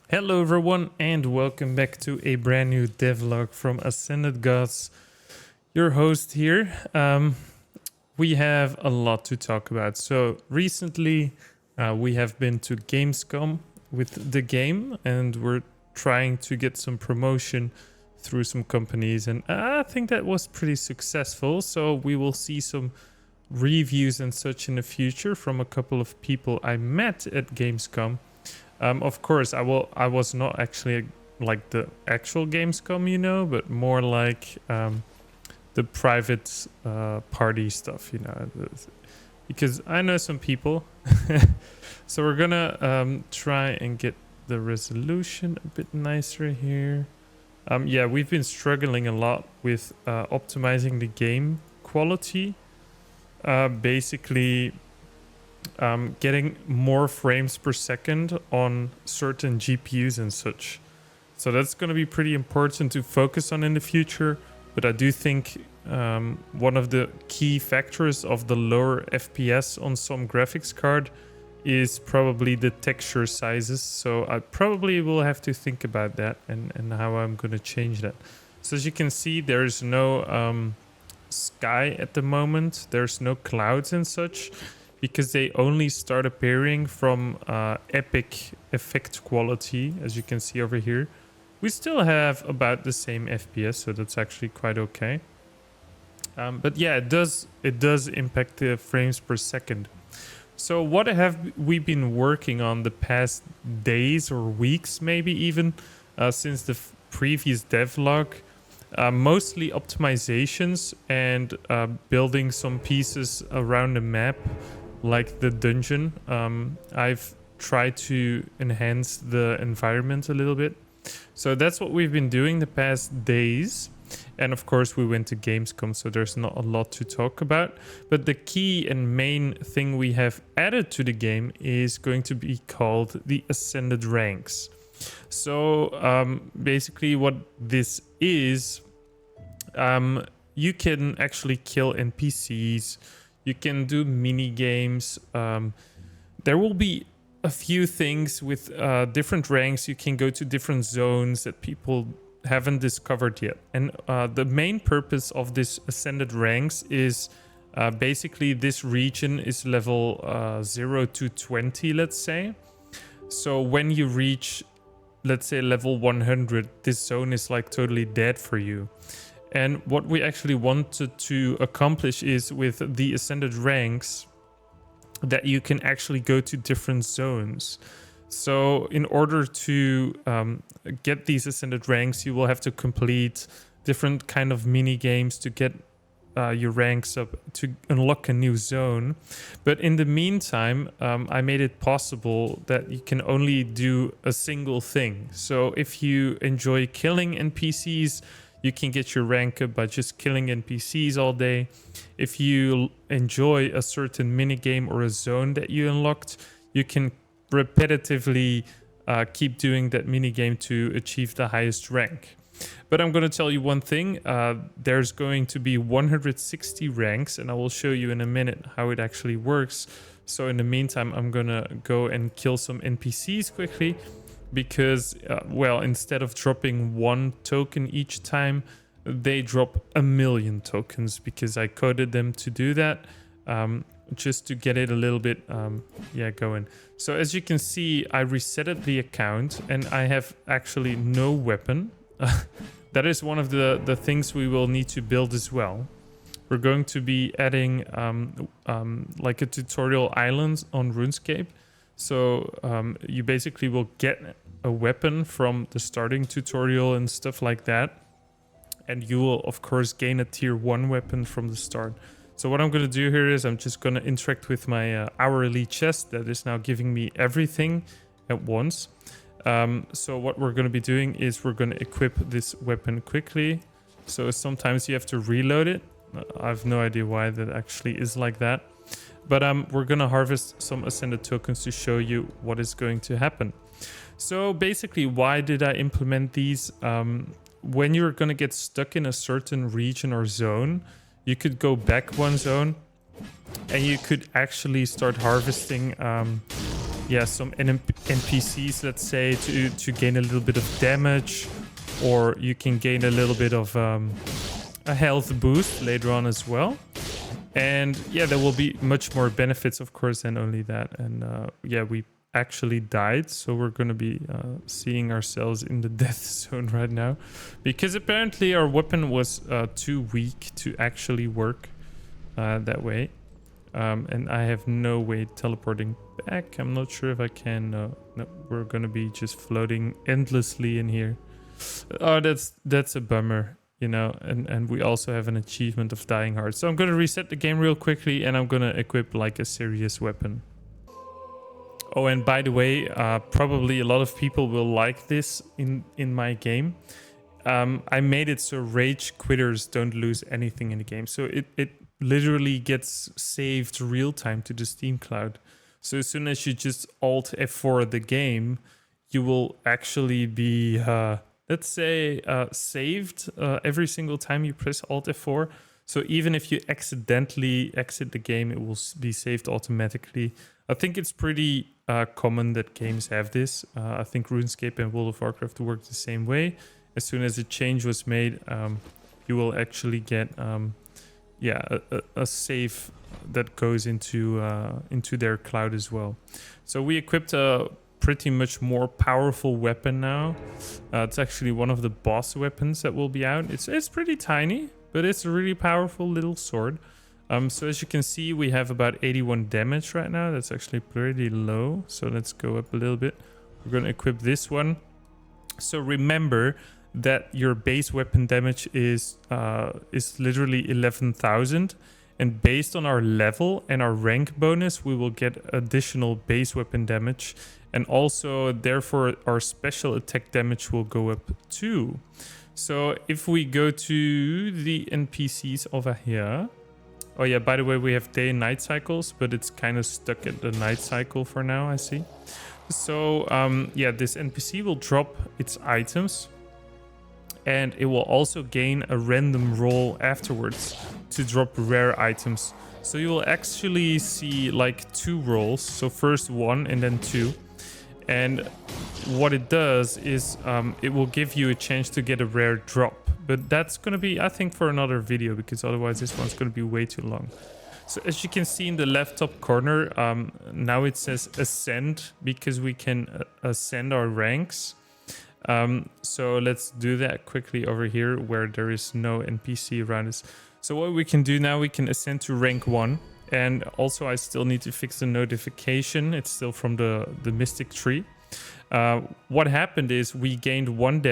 Hello everyone and welcome back to a brand new devlog from Ascended Gods. Your host here. We have a lot to talk about. So recently we have been to Gamescom with the game and we're trying to get some promotion through some companies, and I think that was pretty successful. So we will see some reviews and such in the future from a couple of people I met at Gamescom. Of course, I was not actually like the actual Gamescom, but more like the private party stuff, because I know some people. So we're gonna try and get the resolution a bit nicer here. Yeah, we've been struggling a lot with optimizing the game quality. Basically, getting more frames per second on certain GPUs and such. So that's going to be pretty important to focus on in the future. But I do think one of the key factors of the lower FPS on some graphics card is probably the texture sizes. So I probably will have to think about that and how I'm going to change that. So as you can see, there's no sky at the moment. There's no clouds and such, because they only start appearing from epic effect quality, as you can see over here. We still have about the same FPS, so that's actually quite okay. But yeah, it does impact the frames per second. So what have we been working on the past days or weeks, maybe even since the previous devlog? Mostly optimizations and building some pieces around the map, like the dungeon. I've tried to enhance the environment a little bit. So that's what we've been doing the past days. And of course, we went to Gamescom, so there's not a lot to talk about. But the key and main thing we have added to the game is going to be called the Ascended Ranks. So basically what this is, you can actually kill NPCs. You can do mini games. There will be a few things with different ranks. You can go to different zones that people haven't discovered yet. And the main purpose of this Ascended Ranks is basically this region is level 0 to 20, let's say. So when you reach, let's say, level 100, this zone is like totally dead for you. And what we actually wanted to accomplish is with the Ascended Ranks that you can actually go to different zones. So in order to get these Ascended Ranks, you will have to complete different kind of mini games to get your ranks up to unlock a new zone. But in the meantime, I made it possible that you can only do a single thing. So if you enjoy killing NPCs, you can get your rank up by just killing NPCs all day. If you enjoy a certain minigame or a zone that you unlocked, you can repetitively keep doing that minigame to achieve the highest rank. But I'm going to tell you one thing. There's going to be 160 ranks, and I will show you in a minute how it actually works. So in the meantime, I'm going to go and kill some NPCs quickly. Because, instead of dropping 1 token each time, they drop 1,000,000 tokens, because I coded them to do that, just to get it a little bit, going. So as you can see, I resetted the account and I have actually no weapon. That is one of the things we will need to build as well. We're going to be adding like a tutorial island on RuneScape. So you basically will get a weapon from the starting tutorial and stuff like that. And you will, of course, gain a tier 1 weapon from the start. So what I'm going to do here is I'm just going to interact with my hourly chest that is now giving me everything at once. So what we're going to be doing is we're going to equip this weapon quickly. So sometimes you have to reload it. I have no idea why that actually is like that. But we're going to harvest some Ascended tokens to show you what is going to happen. So basically, why did I implement these? When you're going to get stuck in a certain region or zone, you could go back one zone and you could actually start harvesting yeah, some NPCs, let's say, to gain a little bit of damage, or you can gain a little bit of a health boost later on as well. And yeah, there will be much more benefits, of course, than only that. And yeah, we actually died, so we're going to be seeing ourselves in the death zone right now, because apparently our weapon was too weak to actually work that way. And I have no way teleporting back. I'm not sure if I can. No, we're going to be just floating endlessly in here. Oh, that's a bummer. You know, and we also have an achievement of dying hard. So I'm going to reset the game real quickly, and I'm going to equip like a serious weapon. Oh, and by the way, probably a lot of people will like this in my game. I made it so rage quitters don't lose anything in the game. So it literally gets saved real time to the Steam cloud. So as soon as you just Alt F4 the game, you will actually be... let's say saved every single time you press Alt F4. So even if you accidentally exit the game, it will be saved automatically. I think it's pretty common that games have this. I think RuneScape and World of Warcraft work the same way. As soon as a change was made, you will actually get a save that goes into their cloud as well. So we equipped a pretty much more powerful weapon now. It's actually one of the boss weapons that will be out. It's pretty tiny, but it's a really powerful little sword. So as you can see, we have about 81 damage right now. That's actually pretty low. So let's go up a little bit. We're going to equip this one. So remember that your base weapon damage is literally 11,000. And based on our level and our rank bonus, we will get additional base weapon damage. And also, therefore, our special attack damage will go up too. So if we go to the NPCs over here... Oh yeah, by the way, we have day and night cycles, but it's kind of stuck at the night cycle for now, I see. So yeah, this NPC will drop its items. And it will also gain a random roll afterwards to drop rare items. So you will actually see like 2 rolls. So first 1 and then 2. And what it does is it will give you a chance to get a rare drop. But that's going to be, I think, for another video, because otherwise this one's going to be way too long. So as you can see in the left top corner, now it says ascend, because we can ascend our ranks. So let's do that quickly over here where there is no NPC around us. So what we can do now, we can ascend to rank 1. And also I still need to fix the notification. It's still from the Mystic Tree. What happened is we gained 1%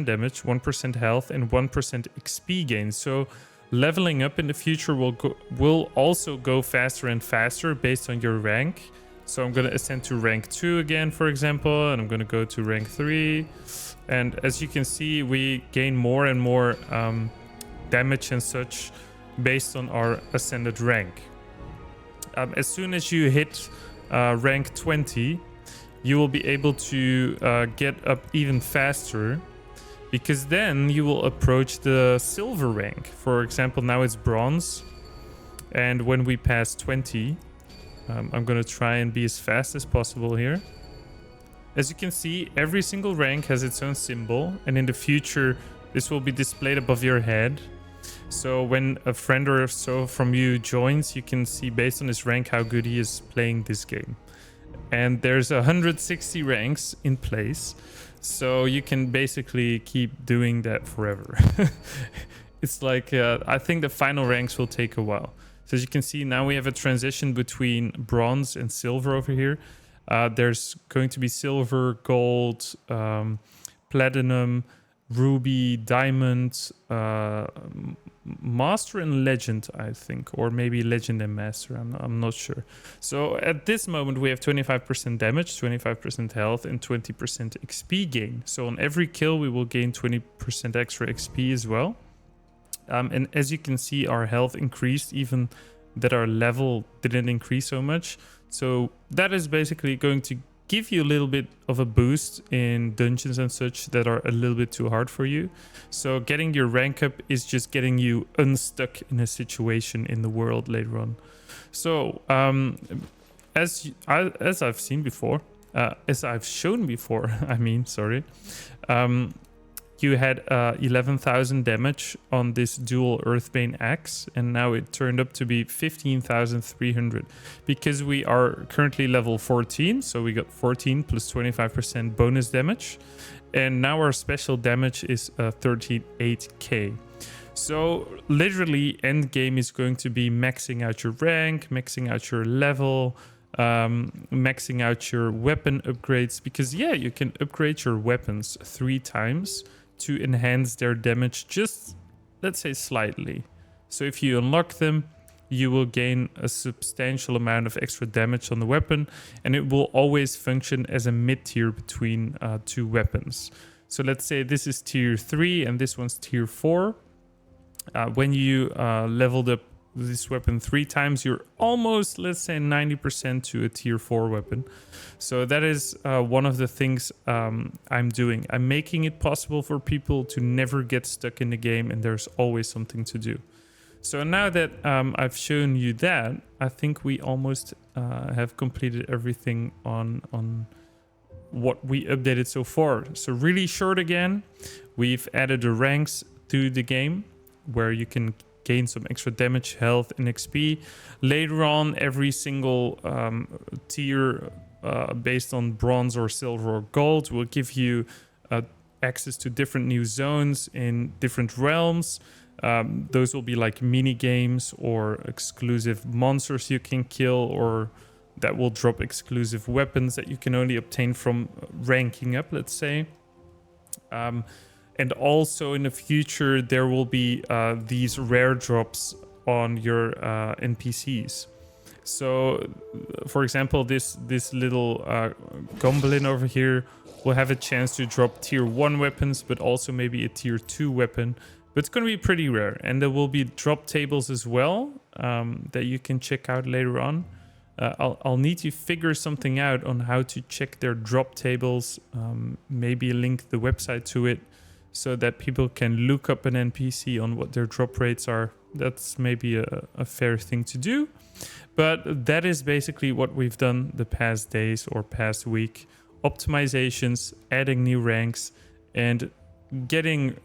damage, 1% health, and 1% XP gain. So leveling up in the future will also go faster and faster based on your rank. So I'm going to ascend to rank 2 again, for example, and I'm going to go to rank 3. And as you can see, we gain more and more damage and such based on our ascended rank. As soon as you hit rank 20, you will be able to get up even faster, because then you will approach the silver rank. For example, now it's bronze, and when we pass 20, I'm going to try and be as fast as possible here. As you can see, every single rank has its own symbol, and in the future this will be displayed above your head. So when a friend or so from you joins, you can see based on his rank how good he is playing this game. And there's 160 ranks in place, so you can basically keep doing that forever. It's like, I think the final ranks will take a while. So as you can see, now we have a transition between bronze and silver over here. There's going to be silver, gold, platinum, ruby, diamond, master and legend, I think, or maybe legend and master. I'm not sure. So at this moment we have 25% damage, 25% health, and 20% XP gain. So on every kill we will gain 20% extra XP as well. And as you can see, our health increased, even that our level didn't increase so much. So that is basically going to give you a little bit of a boost in dungeons and such that are a little bit too hard for you. So getting your rank up is just getting you unstuck in a situation in the world later on. So as I've seen before, as I've shown before, I mean, sorry, you had 11,000 damage on this dual Earthbane axe, and now it turned up to be 15,300 because we are currently level 14, so we got 14 plus 25% bonus damage, and now our special damage is 38k. So literally end game is going to be maxing out your rank, maxing out your level, maxing out your weapon upgrades, because yeah, you can upgrade your weapons 3 times to enhance their damage, just let's say slightly. So if you unlock them, you will gain a substantial amount of extra damage on the weapon, and it will always function as a mid-tier between 2 weapons. So let's say this is tier 3 and this one's tier 4. When you leveled up this weapon 3 times, you're almost, let's say, 90% to a tier 4 weapon. So that is one of the things I'm doing. I'm making it possible for people to never get stuck in the game, and there's always something to do. So now that I've shown you that, I think we almost have completed everything on what we updated so far. So really short again, we've added the ranks to the game, where you can gain some extra damage, health, and XP. Later on, every single tier based on bronze or silver or gold will give you access to different new zones in different realms. Those will be like mini games or exclusive monsters you can kill, or that will drop exclusive weapons that you can only obtain from ranking up, let's say. And also in the future, there will be these rare drops on your NPCs. So, for example, this little goblin over here will have a chance to drop tier 1 weapons, but also maybe a tier 2 weapon. But it's going to be pretty rare. And there will be drop tables as well that you can check out later on. I'll need to figure something out on how to check their drop tables. Maybe link the website to it, so that people can look up an NPC on what their drop rates are. That's maybe a fair thing to do. But that is basically what we've done the past days or past week. Optimizations, adding new ranks, and getting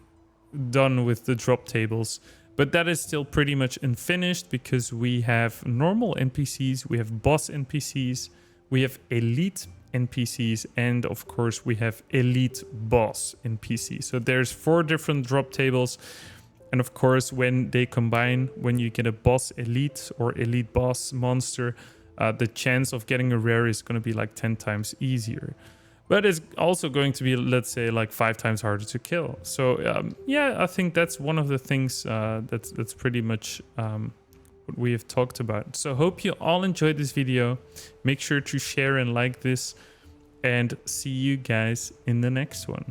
done with the drop tables. But that is still pretty much unfinished, because we have normal NPCs, we have boss NPCs, we have elite NPCs, and of course we have elite boss NPCs. So there's 4 different drop tables, and of course when they combine, when you get a boss elite or elite boss monster, the chance of getting a rare is going to be like 10 times easier, but it's also going to be, let's say, like 5 times harder to kill. So yeah, I think that's one of the things that's pretty much what we have talked about. So hope you all enjoyed this video. Make sure to share and like this, and see you guys in the next one.